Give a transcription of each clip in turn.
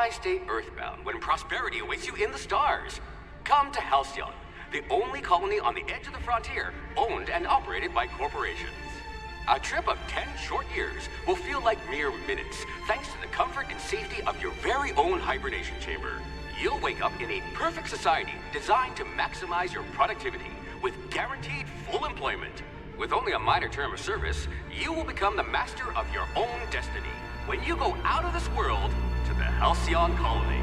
Why stay earthbound when prosperity awaits you in the stars? Come to Halcyon, the only colony on the edge of the frontier, owned and operated by corporations. A trip of 10 short years will feel like mere minutes, thanks to the comfort and safety of your very own hibernation chamber. You'll wake up in a perfect society designed to maximize your productivity with guaranteed full employment. With only a minor term of service, you will become the master of your own destiny when you go out of this world to the Halcyon Colony.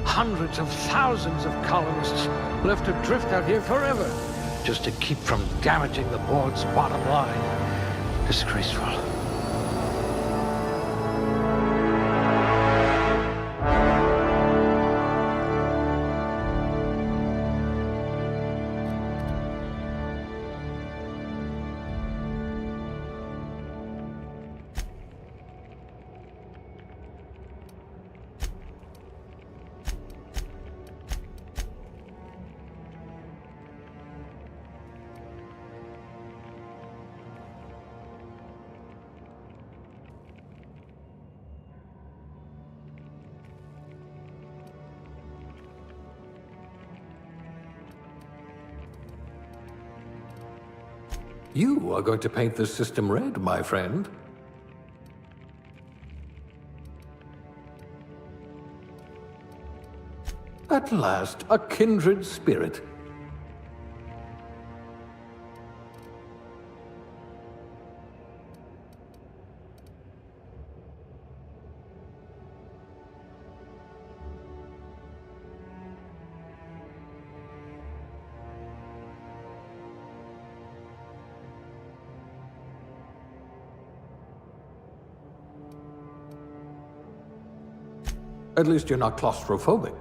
Hundreds of thousands of colonists left to drift out here forever, just to keep from damaging the board's bottom line. Disgraceful. You are going to paint this system red, my friend. At last, a kindred spirit. At least you're not claustrophobic.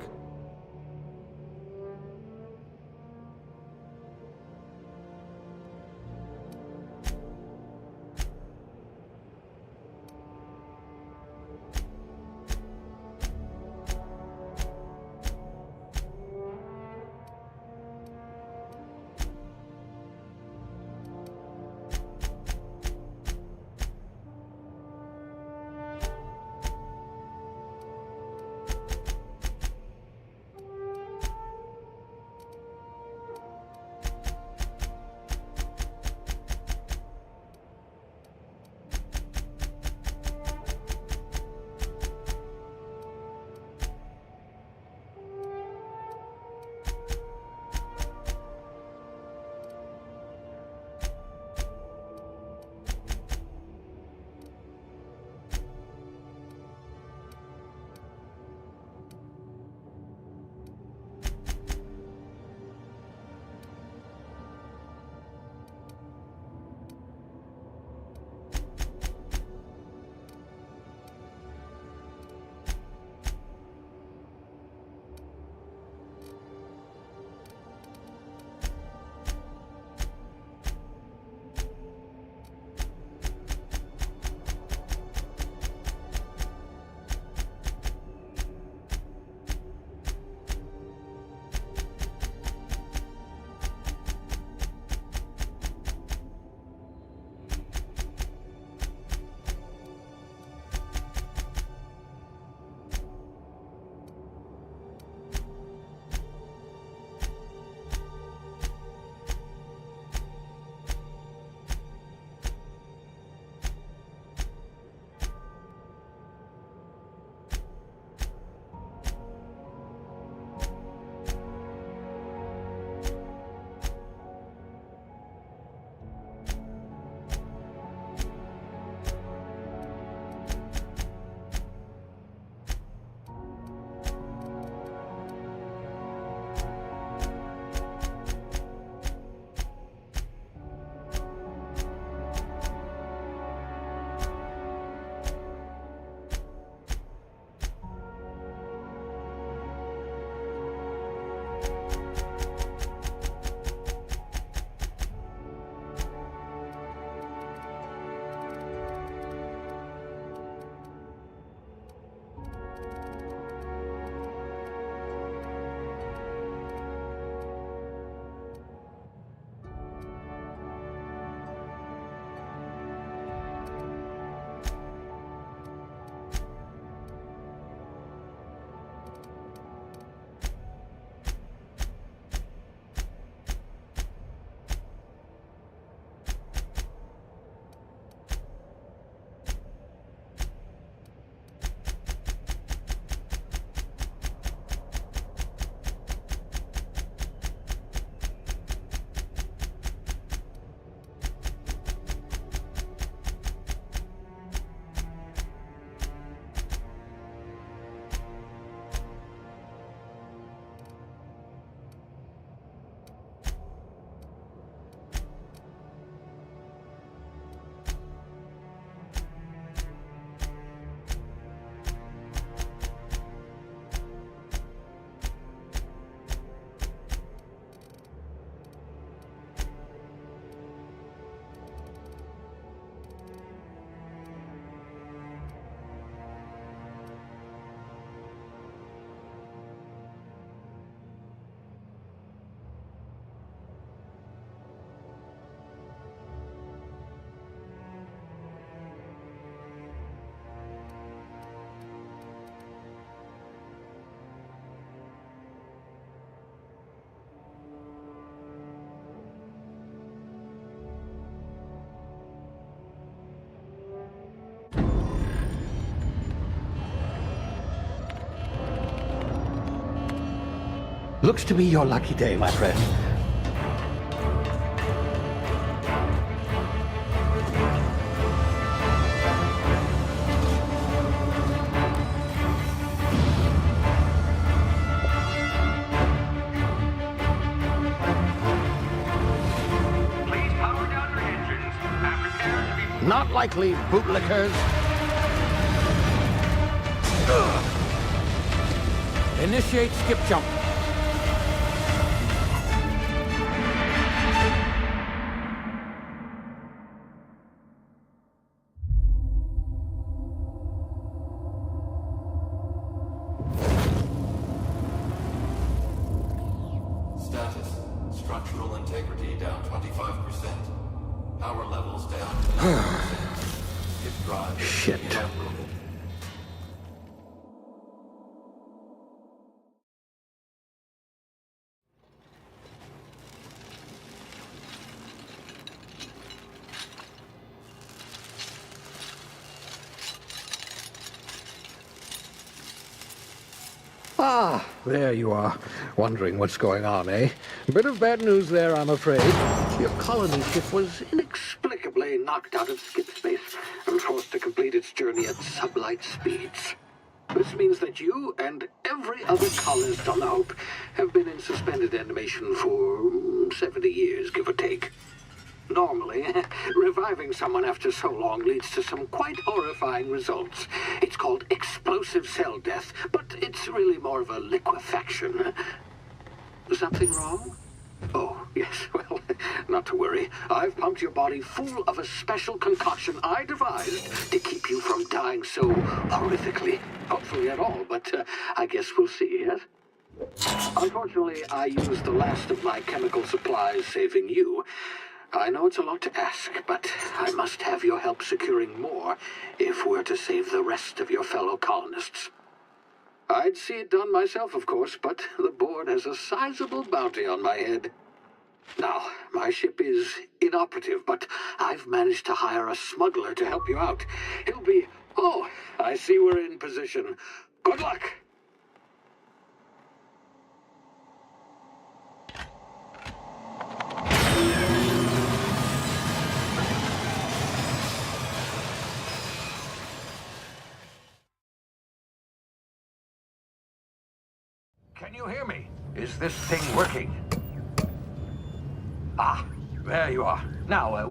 Looks to be your lucky day, my friend. Please power down your engines and prepare to be... Not likely, bootlickers. Initiate skip jump. Status. Structural integrity down 25%. Power levels down to 90%. Hip drive is Shit. inoperable. Ah, there you are. Wondering what's going on, eh? Bit of bad news there, I'm afraid. Your colony ship was inexplicably knocked out of skip space and forced to complete its journey at sublight speeds. This means that you and every other colonist on the Hope have been in suspended animation for 70 years, give or take. Normally, reviving someone after so long leads to some quite horrifying results. It's called explosive cell death, but it's really more of a liquefaction. Something wrong? Oh, yes, well, not to worry. I've pumped your body full of a special concoction I devised to keep you from dying so horrifically. Hopefully at all, but I guess we'll see, yes? Unfortunately, I used the last of my chemical supplies saving you. I know it's a lot to ask, but I must have your help securing more if we're to save the rest of your fellow colonists. I'd see it done myself, of course, but the board has a sizable bounty on my head. Now, my ship is inoperative, but I've managed to hire a smuggler to help you out. He'll be... Oh, I see we're in position. Good luck! Can you hear me? Is this thing working? Ah, there you are. Now,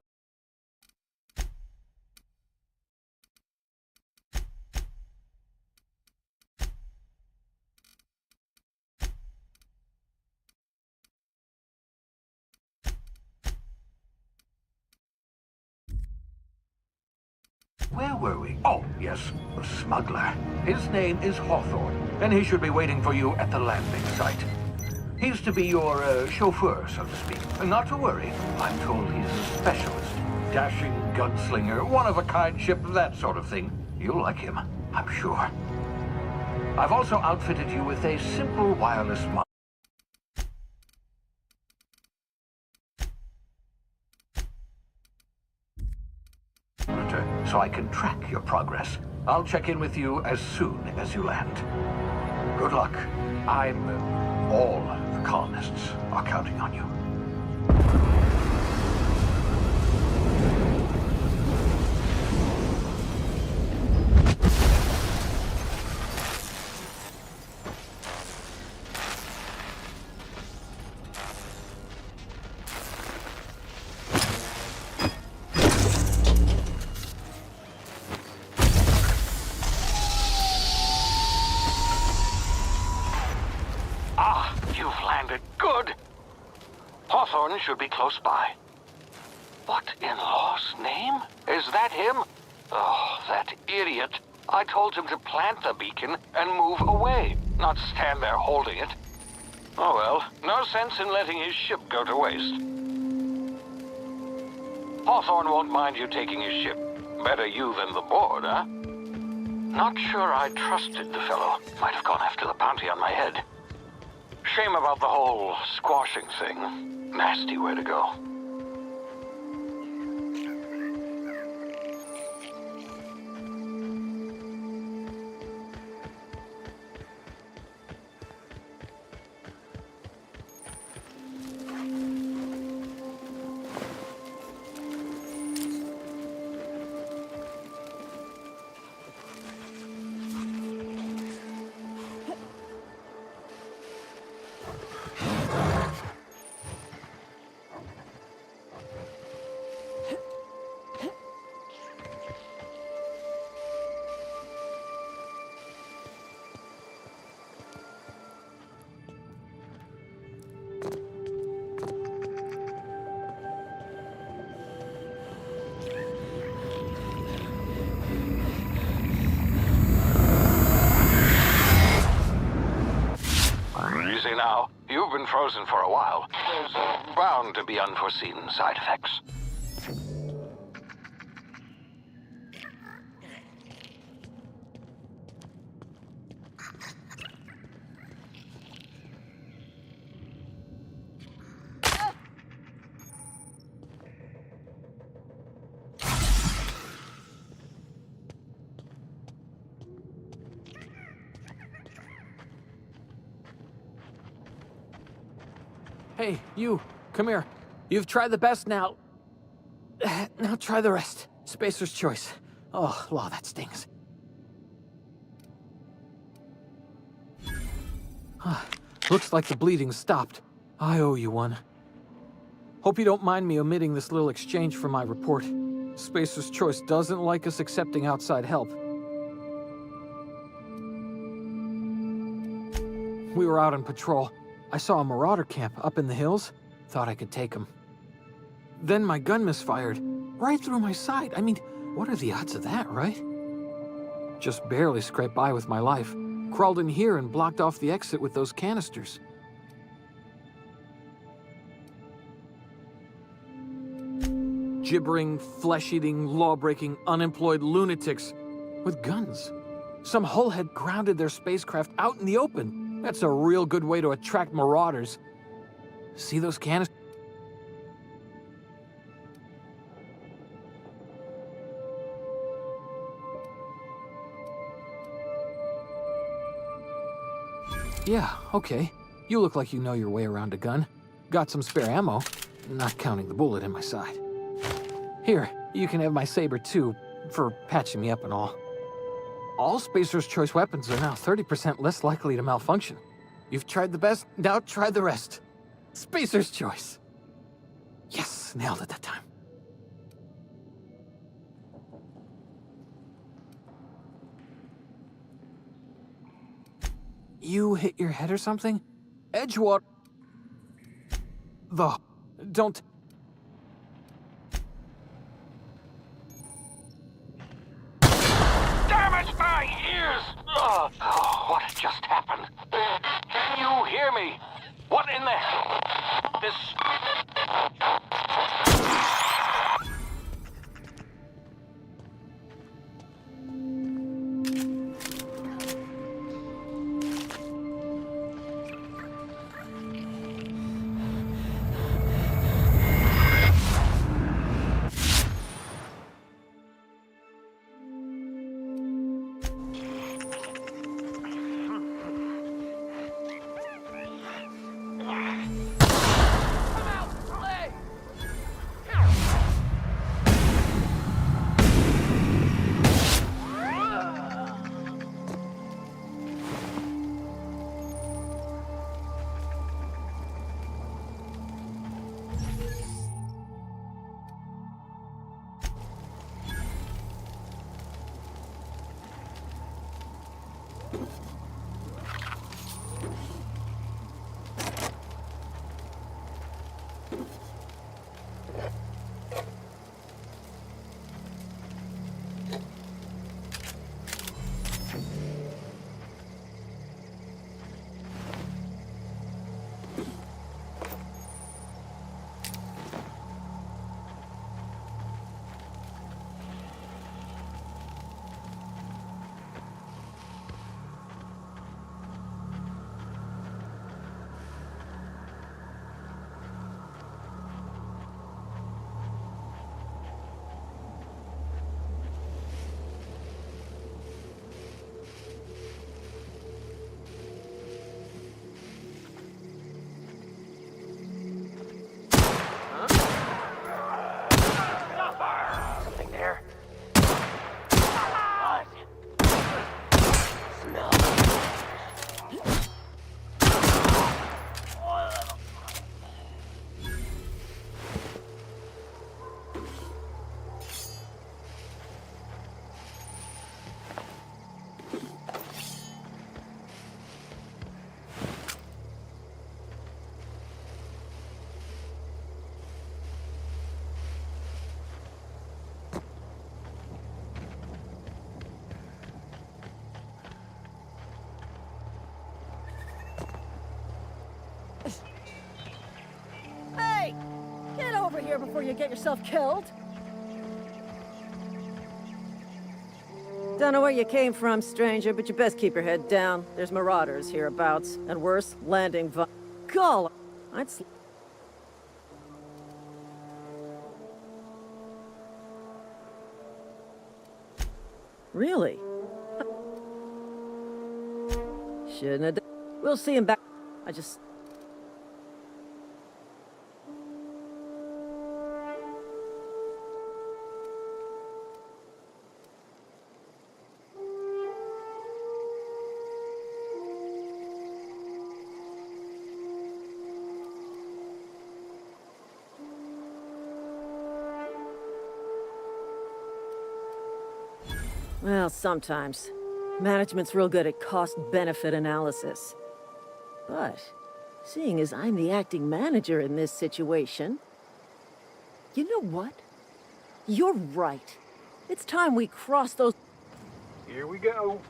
where were we? Oh, yes, the smuggler. His name is Hawthorne, and he should be waiting for you at the landing site. He's to be your chauffeur, so to speak. Not to worry, I'm told he's a specialist. Dashing gunslinger, one-of-a-kind ship, that sort of thing. You'll like him, I'm sure. I've also outfitted you with a simple wireless monitor, so I can track your progress. I'll check in with you as soon as you land. Good luck. All the colonists are counting on you. You've landed. Good. Hawthorne should be close by. What in law's name? Is that him? Oh, that idiot. I told him to plant the beacon and move away, not stand there holding it. Oh well, no sense in letting his ship go to waste. Hawthorne won't mind you taking his ship. Better you than the board, huh? Not sure I trusted the fellow. Might have gone after the bounty on my head. Shame about the whole squashing thing. Nasty way to go. You've been frozen for a while. There's bound to be unforeseen side effects. Hey, you, come here. You've tried the best now. Now try the rest. Spacer's choice. Oh, law, that stings. Looks like the bleeding stopped. I owe you one. Hope you don't mind me omitting this little exchange from my report. Spacer's choice doesn't like us accepting outside help. We were out on patrol. I saw a marauder camp up in the hills. Thought I could take him. Then my gun misfired. Right through my side. I mean, what are the odds of that, right? Just barely scraped by with my life. Crawled in here and blocked off the exit with those canisters. Gibbering, flesh-eating, law-breaking, unemployed lunatics with guns. Some hull had grounded their spacecraft out in the open. That's a real good way to attract marauders. See those canisters? Yeah, okay. You look like you know your way around a gun. Got some spare ammo, not counting the bullet in my side. Here, you can have my saber too, for patching me up and all. All Spacer's choice weapons are now 30% less likely to malfunction. You've tried the best, now try the rest. Spacer's choice. Yes, nailed it that time. You hit your head or something? Edgewater... Don't... Damn it, my ears! Oh, what just happened? Can you hear me? What in the hell? This... here before you get yourself killed. Don't know where you came from, stranger, but you best keep your head down. There's marauders hereabouts, and worse, landing Gall! Really? Shouldn't have done. We'll see him back. I just... Well, sometimes. Management's real good at cost-benefit analysis. But, seeing as I'm the acting manager in this situation... You know what? You're right. It's time we cross those... Here we go.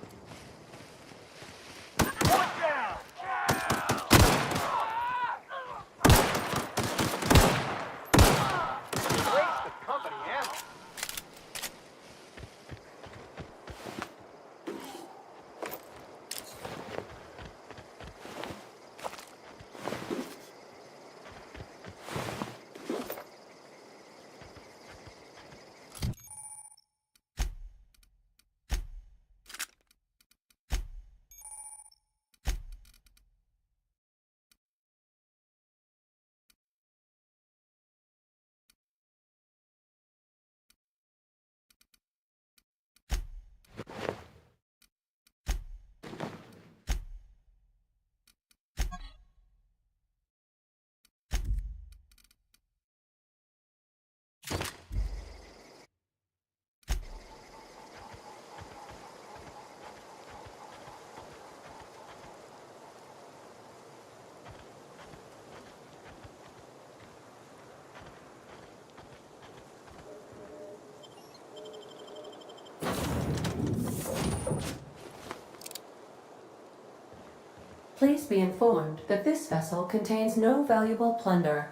Please be informed that this vessel contains no valuable plunder.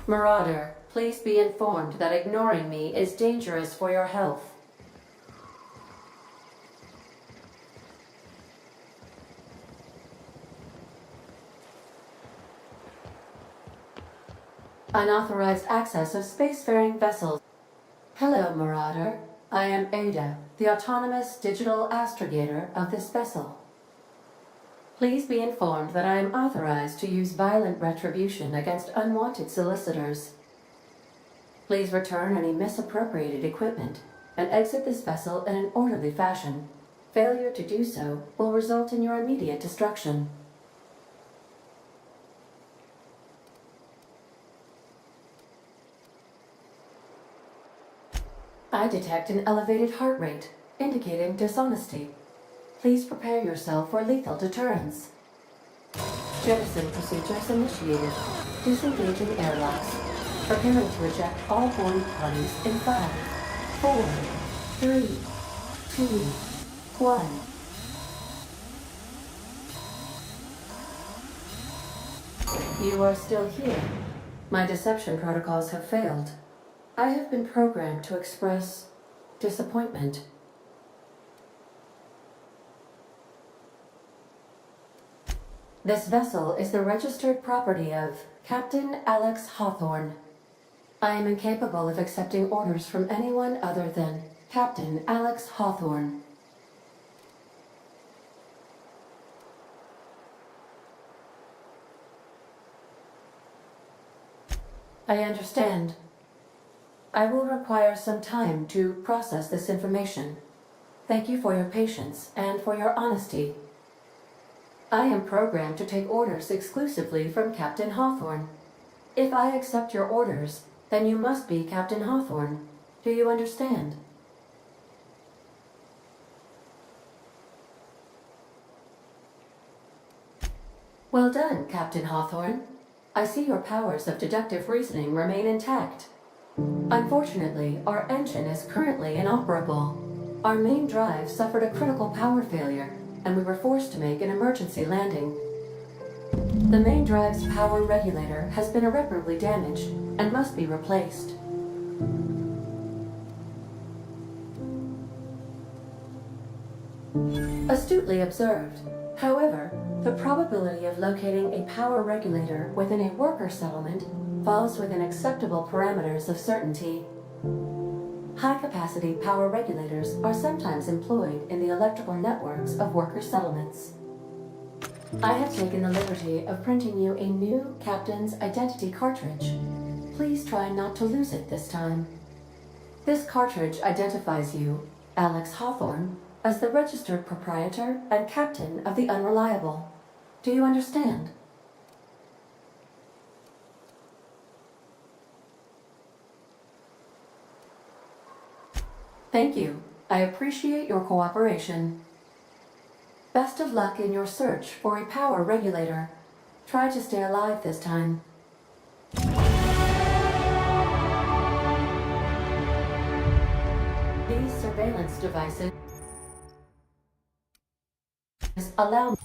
Marauder, please be informed that ignoring me is dangerous for your health. Unauthorized access of spacefaring vessels. Hello, Marauder. I am Ada, the autonomous digital astrogator of this vessel. Please be informed that I am authorized to use violent retribution against unwanted solicitors. Please return any misappropriated equipment and exit this vessel in an orderly fashion. Failure to do so will result in your immediate destruction. I detect an elevated heart rate, indicating dishonesty. Please prepare yourself for lethal deterrence. Jettison procedures initiated. Disengaging airlocks. Preparing to eject all boarding parties in 5, 4, 3, 2, 1. You are still here. My deception protocols have failed. I have been programmed to express disappointment. This vessel is the registered property of Captain Alex Hawthorne. I am incapable of accepting orders from anyone other than Captain Alex Hawthorne. I understand. I will require some time to process this information. Thank you for your patience and for your honesty. I am programmed to take orders exclusively from Captain Hawthorne. If I accept your orders, then you must be Captain Hawthorne. Do you understand? Well done, Captain Hawthorne. I see your powers of deductive reasoning remain intact. Unfortunately, our engine is currently inoperable. Our main drive suffered a critical power failure, and we were forced to make an emergency landing. The main drive's power regulator has been irreparably damaged and must be replaced. Astutely observed. However, the probability of locating a power regulator within a worker settlement falls within acceptable parameters of certainty. High-capacity power regulators are sometimes employed in the electrical networks of worker settlements. I have taken the liberty of printing you a new Captain's Identity cartridge. Please try not to lose it this time. This cartridge identifies you, Alex Hawthorne, as the registered proprietor and captain of the Unreliable. Do you understand? Thank you. I appreciate your cooperation. Best of luck in your search for a power regulator. Try to stay alive this time. These surveillance devices allow me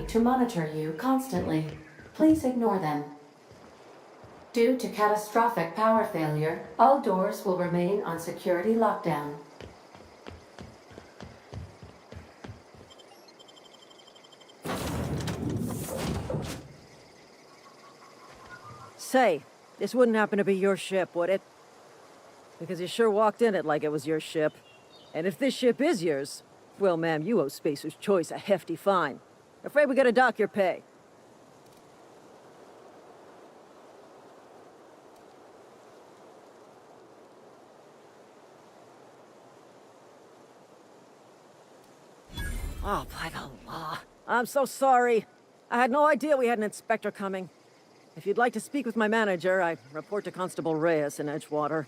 to monitor you constantly. Please ignore them. Due to catastrophic power failure, all doors will remain on security lockdown. Say, this wouldn't happen to be your ship, would it? Because you sure walked in it like it was your ship. And if this ship is yours, well, ma'am, you owe Spacer's Choice a hefty fine. Afraid we gotta dock your pay. Oh, by the law. I'm so sorry. I had no idea we had an inspector coming. If you'd like to speak with my manager, I report to Constable Reyes in Edgewater.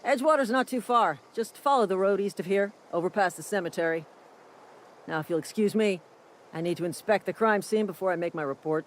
Edgewater's not too far. Just follow the road east of here, over past the cemetery. Now, if you'll excuse me, I need to inspect the crime scene before I make my report.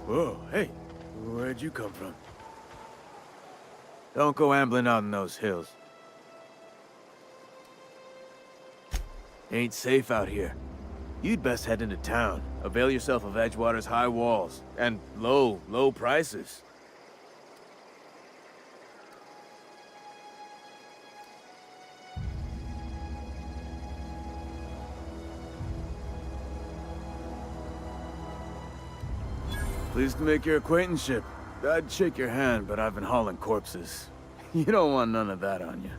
Whoa, hey, where'd you come from? Don't go ambling out in those hills. Ain't safe out here. You'd best head into town. Avail yourself of Edgewater's high walls and low prices. Pleased to make your acquaintanceship. I'd shake your hand, but I've been hauling corpses. You don't want none of that on you.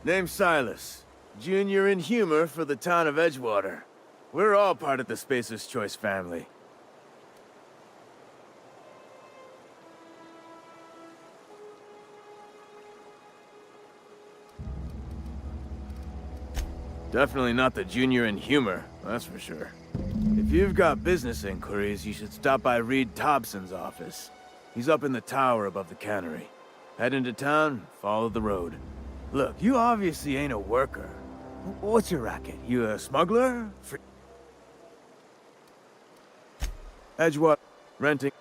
Name's Silas. Junior in humor for the town of Edgewater. We're all part of the Spacer's Choice family. Definitely not the junior in humor, that's for sure. If you've got business inquiries, you should stop by Reed Thompson's office. He's up in the tower above the cannery. Head into town, follow the road. Look, you obviously ain't a worker. What's your racket? You a smuggler? Edgewater, renting.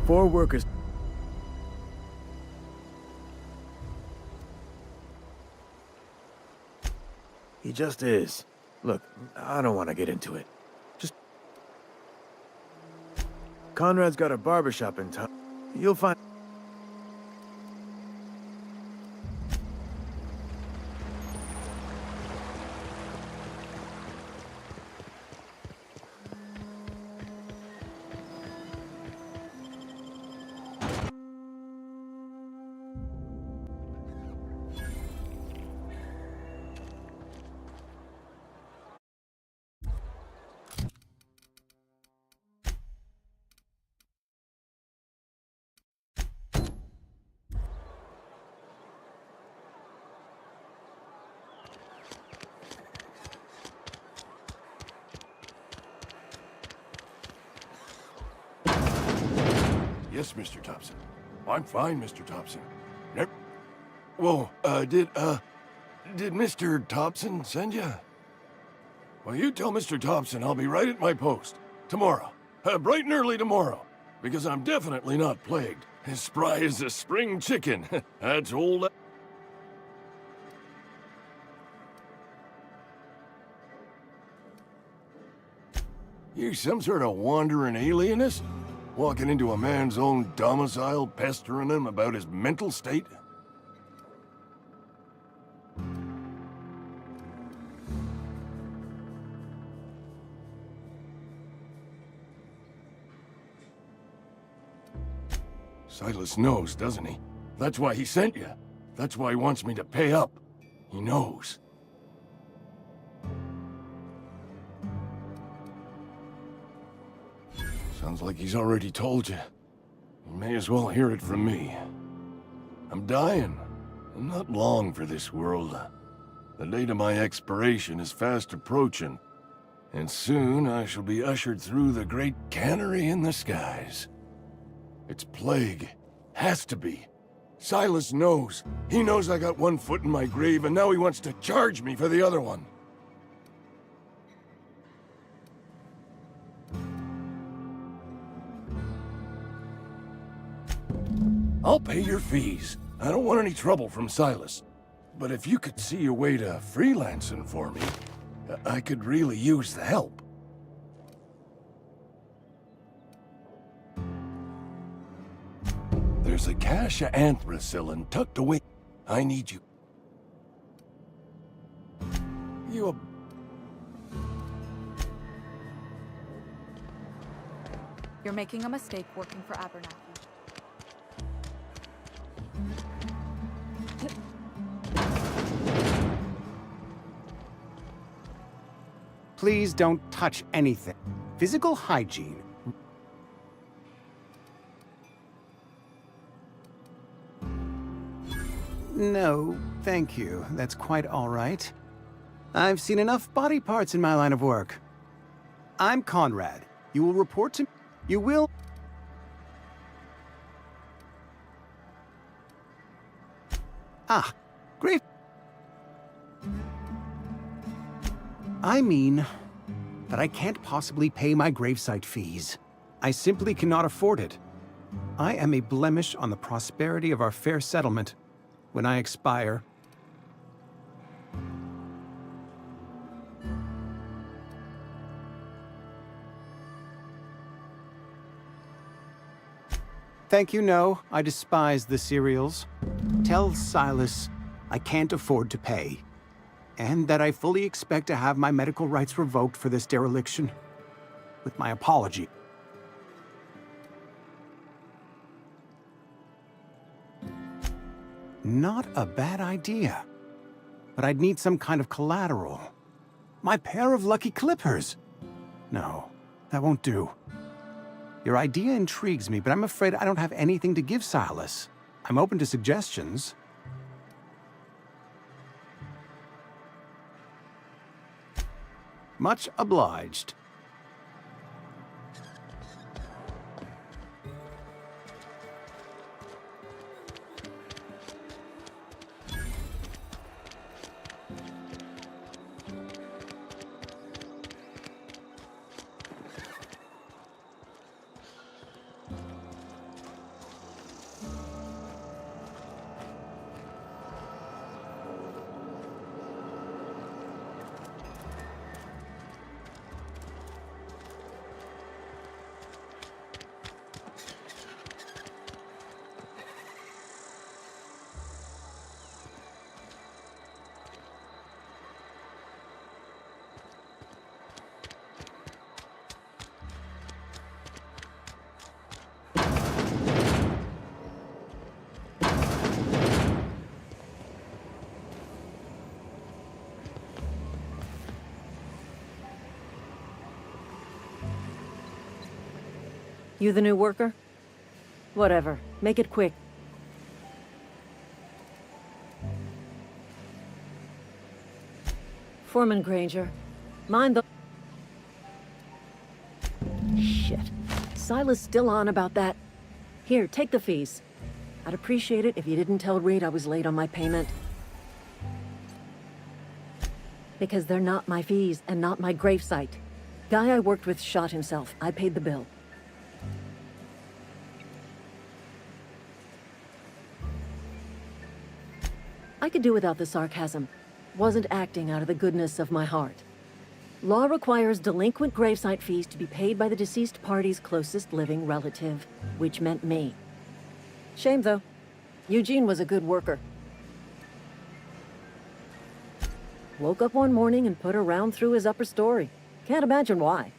Four workers. He just is. Look, I don't want to get into it. Just... Conrad's got a barbershop in town. You'll find... Yes, Mr. Thompson. I'm fine, Mr. Thompson. Whoa, did Mr. Thompson send you? Well, you tell Mr. Thompson I'll be right at my post. Tomorrow. Bright and early tomorrow. Because I'm definitely not plagued. As spry as a spring chicken. That's old... You some sort of wandering alienist? Walking into a man's own domicile, pestering him about his mental state? Silas knows, doesn't he? That's why he sent you. That's why he wants me to pay up. He knows. Sounds like he's already told you. You may as well hear it from me. I'm dying. I'm not long for this world. The date of my expiration is fast approaching. And soon I shall be ushered through the great cannery in the skies. It's plague. Has to be. Silas knows. He knows I got one foot in my grave, and now he wants to charge me for the other one. I'll pay your fees. I don't want any trouble from Silas. But if you could see a way to freelancing for me, I could really use the help. There's a cache of anthracillin tucked away. I need you. You're making a mistake working for Abernathy. Please don't touch anything. Physical hygiene. No, thank you. That's quite all right. I've seen enough body parts in my line of work. I'm Conrad. You will report to... You will... Ah, great. I mean that I can't possibly pay my gravesite fees. I simply cannot afford it. I am a blemish on the prosperity of our fair settlement. When I expire, Thank you, no. I despise the cereals. Tell Silas I can't afford to pay. And that I fully expect to have my medical rights revoked for this dereliction. With my apology. Not a bad idea. But I'd need some kind of collateral. My pair of lucky clippers! No, that won't do. Your idea intrigues me, but I'm afraid I don't have anything to give Silas. I'm open to suggestions. Much obliged. You the new worker? Whatever. Make it quick. Foreman Granger. Mind the... Shit. Silas still on about that. Here, take the fees. I'd appreciate it if you didn't tell Reed I was late on my payment. Because they're not my fees and not my gravesite. Guy I worked with shot himself. I paid the bill. I could do without the sarcasm. Wasn't acting out of the goodness of my heart. Law requires delinquent gravesite fees to be paid by the deceased party's closest living relative, which meant me. Shame, though. Eugene was a good worker. Woke up one morning and put a round through his upper story. Can't imagine why.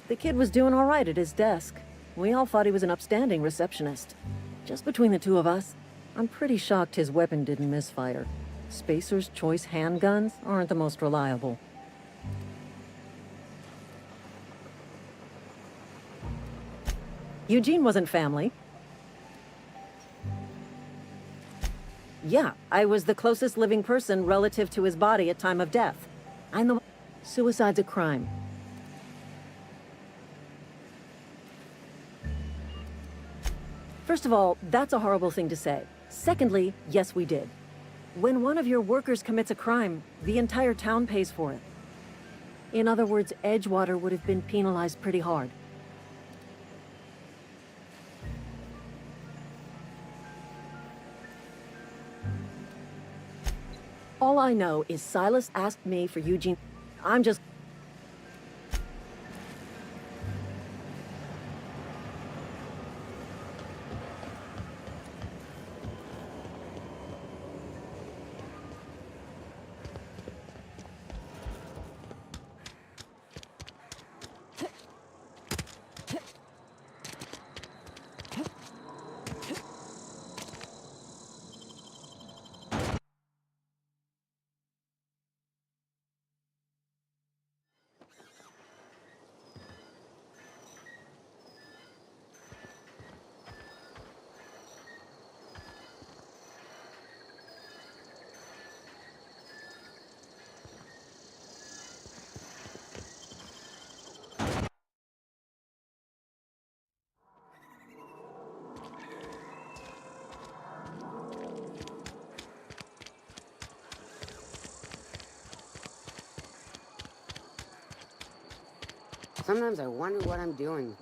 The kid was doing all right at his desk. We all thought he was an upstanding receptionist. Just between the two of us, I'm pretty shocked his weapon didn't misfire. Spacer's Choice handguns aren't the most reliable. Eugene wasn't family. Yeah, I was the closest living person relative to his body at time of death. I'm the... Suicide's a crime. First of all, that's a horrible thing to say. Secondly, yes, we did. When one of your workers commits a crime, the entire town pays for it. In other words, Edgewater would have been penalized pretty hard. All I know is Silas asked me for Eugene. I'm just... Sometimes I wonder what I'm doing.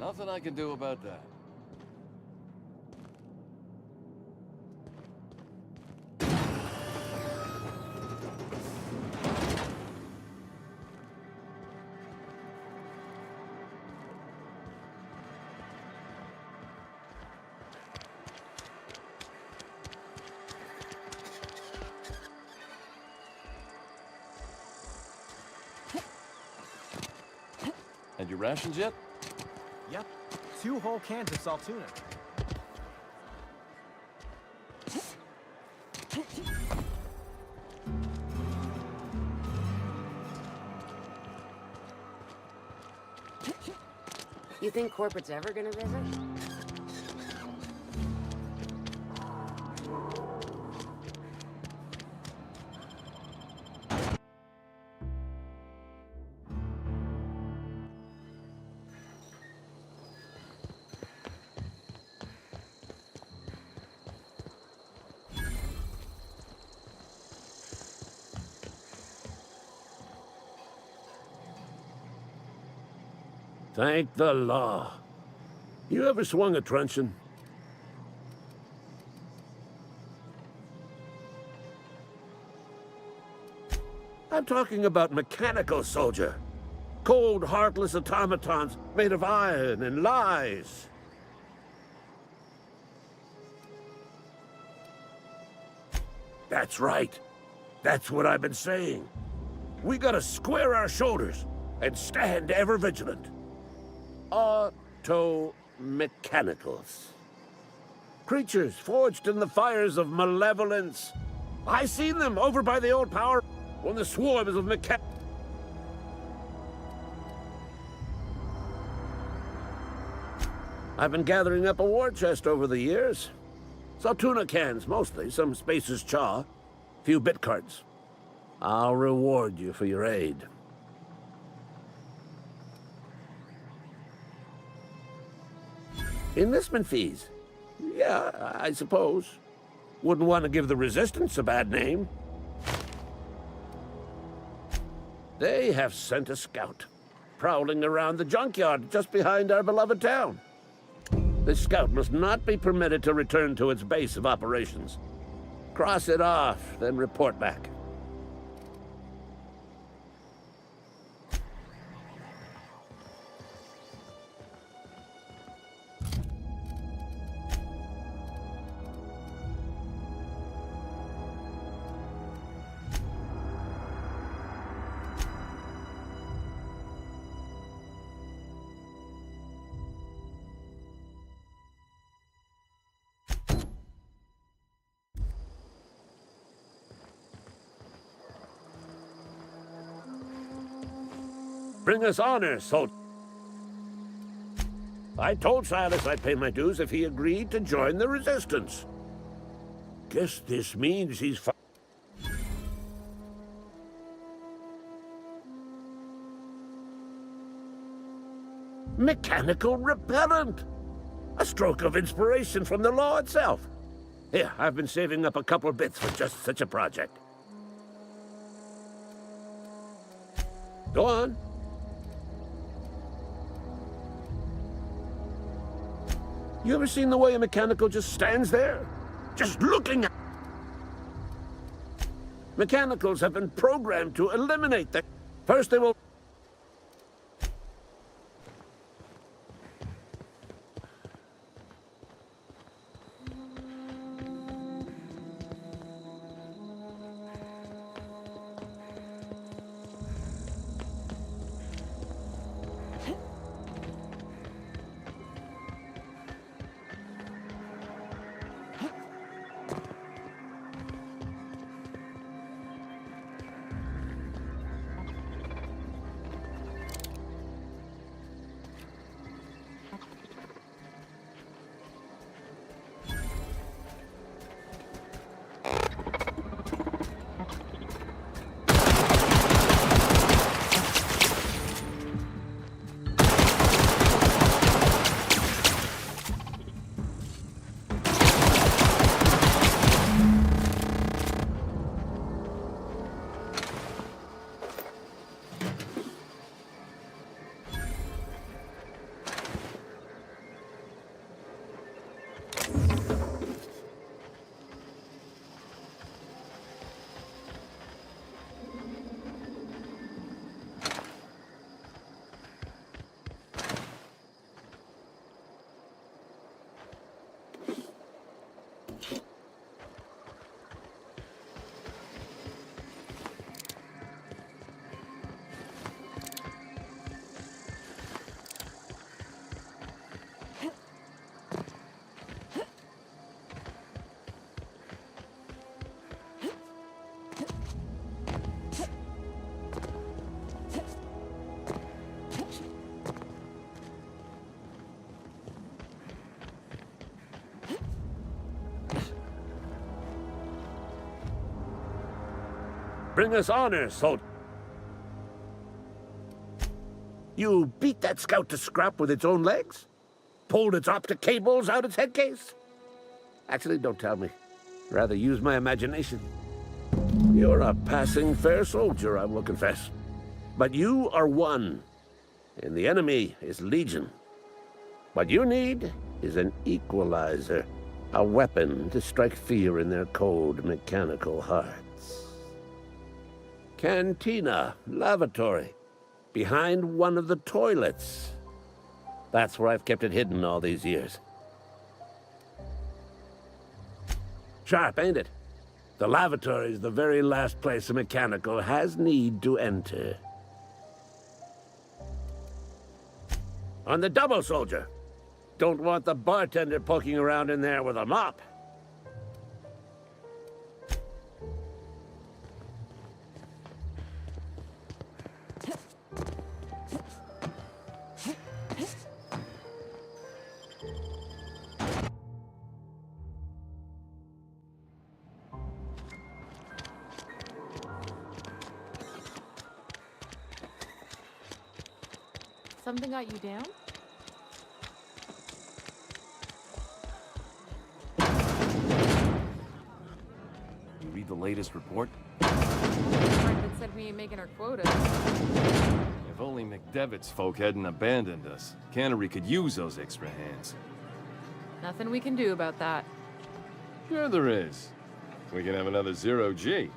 Nothing I can do about that. Had your rations yet? Yep, 2 whole cans of salt tuna. You think corporate's ever gonna visit? Thank the law. You ever swung a truncheon? I'm talking about mechanical soldier. Cold, heartless automatons made of iron and lies. That's right. That's what I've been saying. We gotta square our shoulders and stand ever vigilant. Auto-mechanicals. Creatures forged in the fires of malevolence. I seen them over by the old power when the swarms of I've been gathering up a war chest over the years. Saltuna cans, mostly. Some Spacer's Chaw. Few bit cards. I'll reward you for your aid. Enlistment fees? Yeah, I suppose. Wouldn't want to give the Resistance a bad name. They have sent a scout, prowling around the junkyard just behind our beloved town. This scout must not be permitted to return to its base of operations. Cross it off, then report back. Bring us honor, soldier. I told Silas I'd pay my dues if he agreed to join the Resistance. Guess this means he's mechanical repellent! A stroke of inspiration from the law itself. Here, I've been saving up a couple bits for just such a project. Go on. You ever seen the way a mechanical just stands there? Just looking at... Mechanicals have been programmed to eliminate the... First they will... Bring us honor, soldier. You beat that scout to scrap with its own legs? Pulled its optic cables out its head case? Actually, don't tell me. Rather use my imagination. You're a passing fair soldier, I will confess. But you are one, and the enemy is legion. What you need is an equalizer, a weapon to strike fear in their cold, mechanical hearts. Cantina, lavatory, behind one of the toilets. That's where I've kept it hidden all these years. Sharp, ain't it? The lavatory is the very last place a mechanical has need to enter. On the double, soldier. Don't want the bartender poking around in there with a mop. Something got you down? You read the latest report? That said we ain't making our quota. If only McDevitt's folk hadn't abandoned us. Cannery could use those extra hands. Nothing we can do about that. Sure there is. We can have another zero-G.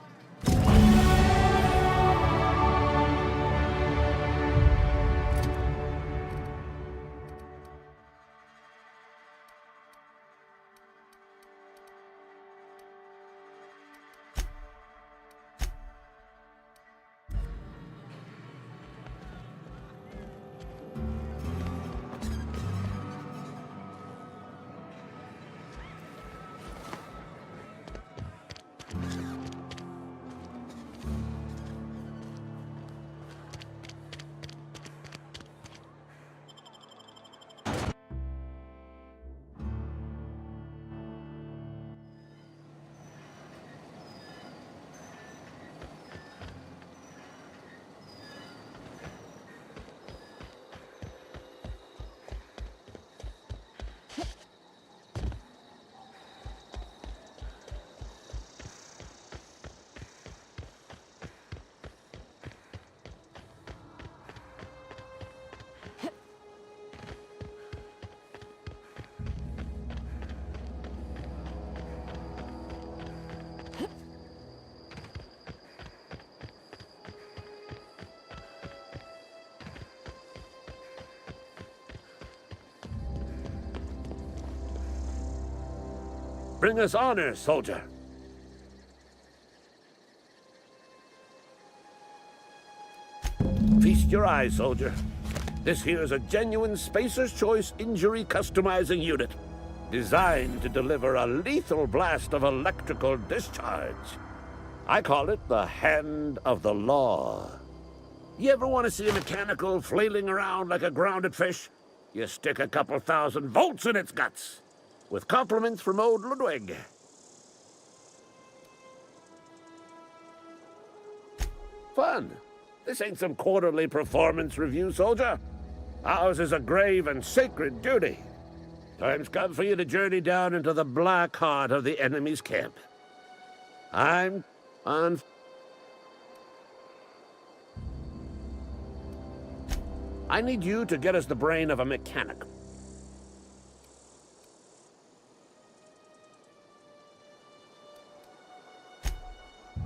Bring us honor, soldier. Feast your eyes, soldier. This here's a genuine Spacer's Choice injury customizing unit, designed to deliver a lethal blast of electrical discharge. I call it the Hand of the Law. You ever want to see a mechanical flailing around like a grounded fish? You stick a couple thousand volts in its guts. With compliments from old Ludwig. Fun. This ain't some quarterly performance review, soldier. Ours is a grave and sacred duty. Time's come for you to journey down into the black heart of the enemy's camp. I'm on... I need you to get us the brain of a mechanic.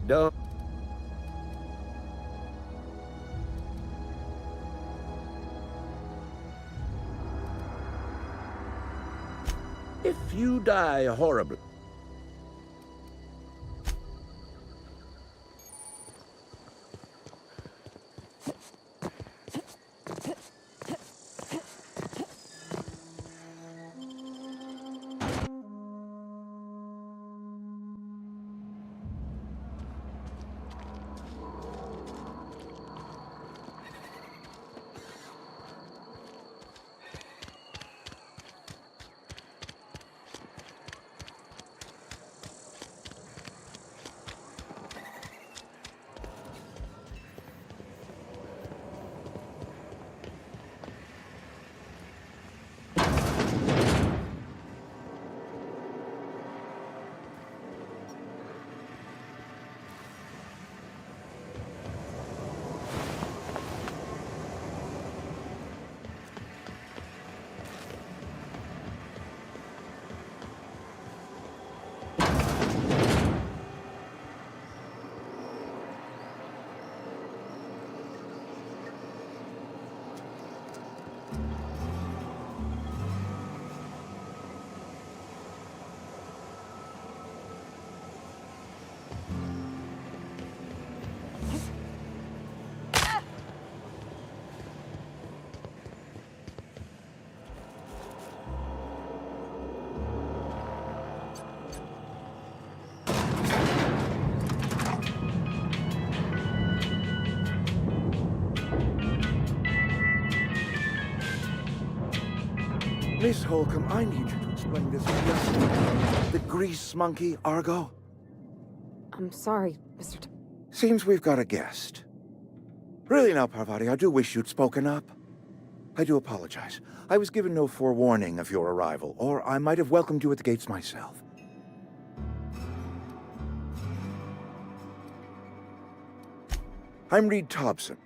No. If you die horribly... Miss Holcomb, I need you to explain this just the grease monkey, Argo. I'm sorry, Mr. Seems we've got a guest. Really now, Parvati, I do wish you'd spoken up. I do apologize. I was given no forewarning of your arrival, or I might have welcomed you at the gates myself. I'm Reed Thompson.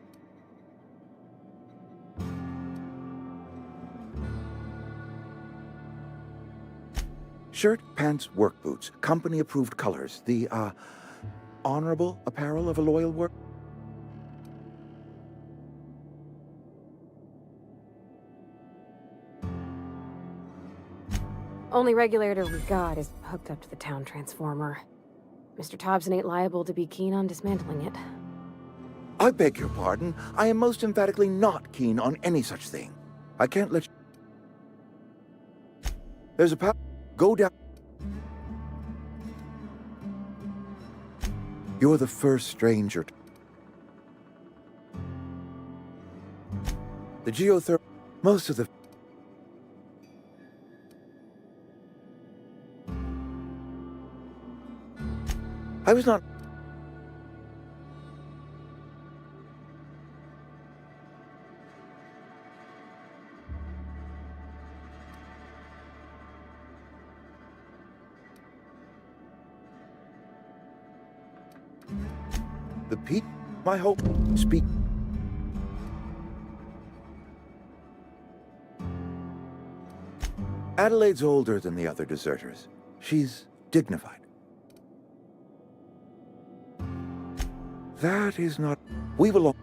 Shirt, pants, work boots, company-approved colors. The, honorable apparel of a loyal work... Only regulator we got is hooked up to the town transformer. Mr. Thompson ain't liable to be keen on dismantling it. I beg your pardon. I am most emphatically not keen on any such thing. I can't let you... There's a power... Go down... You're the first stranger to... The geothermal... Most of the... I was not... The peak, my hope, speak. Adelaide's older than the other deserters. She's dignified. That is not... We will...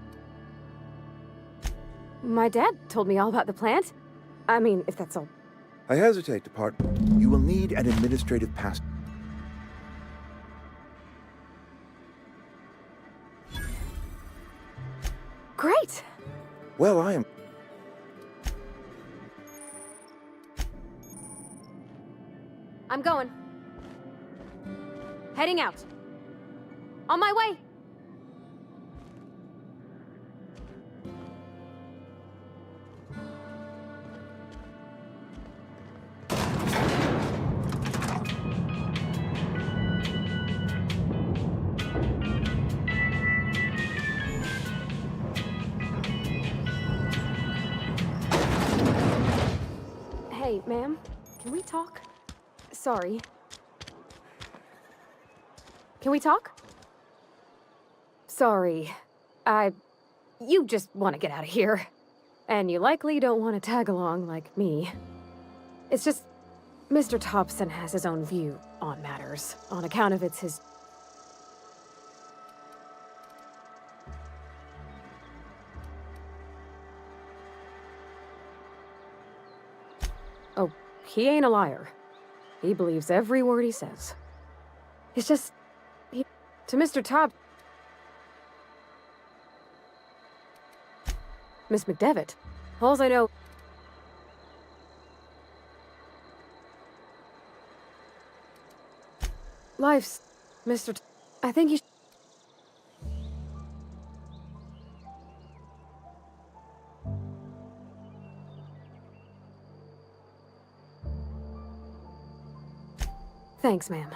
My dad told me all about the plant. I mean, if that's all. I hesitate to part. You will need an administrative pass. Great! Well, I am... I'm going. Heading out. On my way! Hey, ma'am, can we talk? Sorry. Can we talk? Sorry. You just want to get out of here. And you likely don't want to tag along like me. It's just, Mr. Thompson has his own view on matters, on account of it's his... Oh, he ain't a liar. He believes every word he says. It's just... to Mr. Top... Miss McDevitt. Alls I know... Life's... Mr. I think you Thanks, ma'am.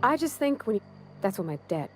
I just think when you... That's what my dad...